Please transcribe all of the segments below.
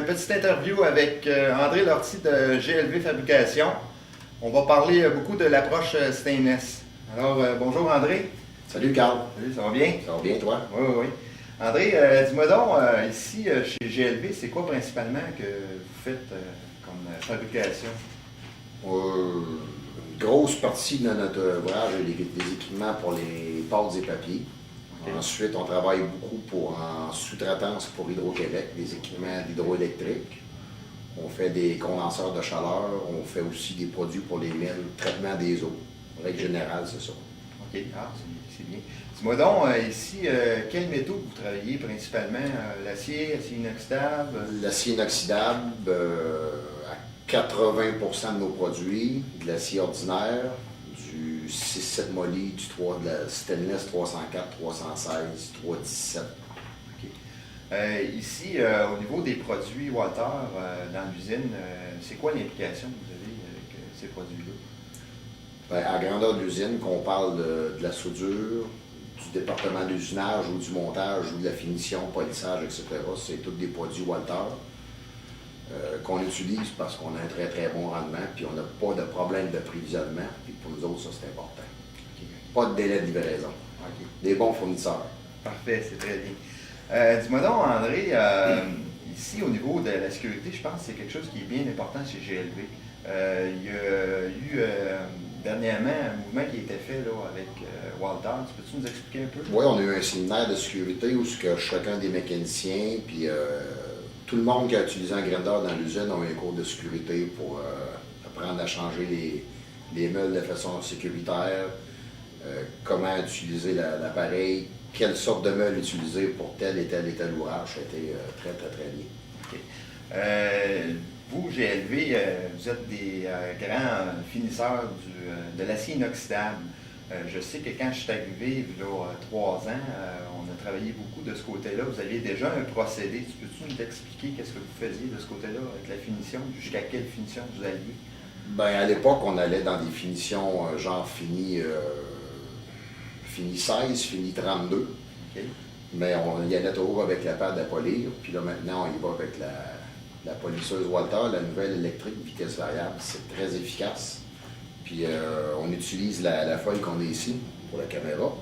petite interview avec André Lortie de GLV Fabrication. On va parler beaucoup de l'approche stainless. Alors, bonjour André. Salut Carl. Salut, ça va bien? Ça va bien toi? Oui, oui, oui. André, dis-moi donc, ici chez GLV, c'est quoi principalement que vous faites comme fabrication? Une grosse partie de notre ouvrage est des équipements pour les pâtes et papiers. Okay. Ensuite, on travaille beaucoup en sous-traitance pour Hydro-Québec, des équipements d'hydroélectrique. On fait des condenseurs de chaleur, on fait aussi des produits pour les mines, traitement des eaux. En règle générale, c'est ça. OK, c'est bien. Dis-moi donc, ici, quels métaux vous travaillez principalement? L'acier, acier inoxydable? L'acier inoxydable, à 80% de nos produits, de l'acier ordinaire, du 6-7 molly, de la stainless 304, 316, 317. OK. Ici, au niveau des produits Walter, dans l'usine, c'est quoi l'implication que vous avez avec ces produits-là? Bien, à grandeur de l'usine, qu'on parle de la soudure, du département d'usinage ou du montage ou de la finition, polissage, etc., c'est tous des produits Walter qu'on utilise parce qu'on a un très très bon rendement puis on n'a pas de problème d'approvisionnement. Puis pour nous autres, ça c'est important. Okay. Pas de délai de livraison. Okay. Des bons fournisseurs. Parfait, c'est très bien. Dis-moi donc, André, ici au niveau de la sécurité, je pense que c'est quelque chose qui est bien important chez GLV. Il y a eu dernièrement un mouvement qui a été fait là, avec Walter. Peux-tu nous expliquer un peu? Oui, on a eu un séminaire de sécurité où chacun des mécaniciens, puis tout le monde qui a utilisé un grinder dans l'usine a eu un cours de sécurité pour apprendre à changer les meules de façon sécuritaire, comment utiliser l'appareil, quelle sorte de meule utiliser pour tel et tel ouvrage. Ça a été très, très, très bien. Okay. Vous, GLV, vous êtes des grands finisseurs de l'acier inoxydable. Je sais que quand je suis arrivé, il y a 3 ans, on a travaillé beaucoup de ce côté-là. Vous aviez déjà un procédé. Peux-tu nous expliquer qu'est-ce que vous faisiez de ce côté-là avec la finition? Jusqu'à quelle finition vous alliez? Bien, à l'époque, on allait dans des finitions genre fini 16, fini 32. Okay. Mais on y allait toujours avec la pâte à polir. Puis là, maintenant, on y va avec la polisseuse Walter, la nouvelle électrique vitesse variable. C'est très efficace. Puis on utilise la feuille qu'on a ici pour la caméra,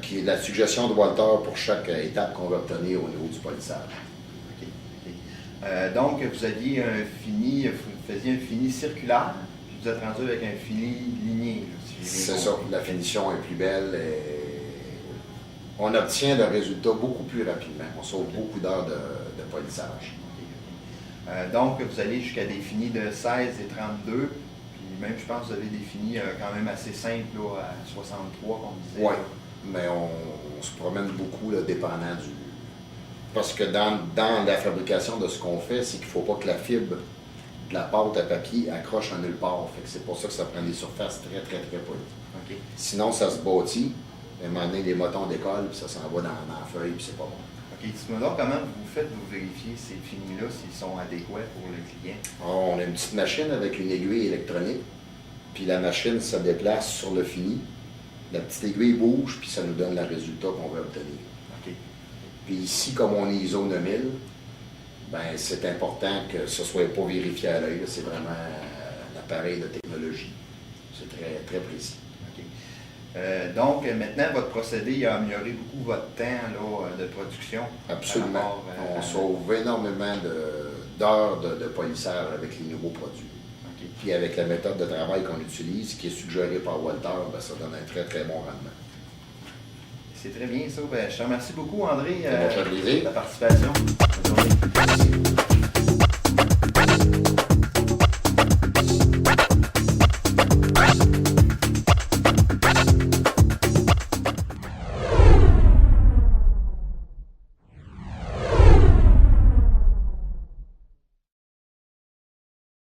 qui est la suggestion de Walter pour chaque étape qu'on va obtenir au niveau du polissage. Okay. Donc, vous aviez vous faisiez un fini circulaire, puis vous êtes rendu avec un fini linéaire. C'est ça, la finition est plus belle et on obtient le résultat beaucoup plus rapidement. On sauve beaucoup d'heures de polissage. Donc, vous allez jusqu'à des finis de 16 et 32, puis même, je pense que vous avez des finis quand même assez simples, là, à 63, comme on disait. Oui, mais on se promène beaucoup, là, dépendant du... Parce que dans la fabrication de ce qu'on fait, c'est qu'il ne faut pas que la fibre de la pâte à papier accroche en nulle part. Fait que c'est pour ça que ça prend des surfaces très, très, très polies. Okay. Sinon, ça se bâtit, à un moment donné, les motons décollent, puis ça s'en va dans la feuille, puis c'est pas bon. OK. Dites-moi donc comment vous faites pour vérifier ces finis-là, s'ils sont adéquats pour le client? On a une petite machine avec une aiguille électronique, puis la machine se déplace sur le fini. La petite aiguille bouge, puis ça nous donne le résultat qu'on veut obtenir. OK. Puis ici, comme on est ISO 9000, ben c'est important que ce ne soit pas vérifié à l'œil. C'est vraiment l'appareil de technologie. C'est très, très précis. Donc, maintenant, votre procédé a amélioré beaucoup votre temps là, de production. Absolument. On sauve énormément d'heures de polissage avec les nouveaux produits. Okay. Puis avec la méthode de travail qu'on utilise, qui est suggérée par Walter, ben, ça donne un très, très bon rendement. C'est très bien ça. Ben, je te remercie beaucoup, André, de ta participation. Bonne journée. Merci.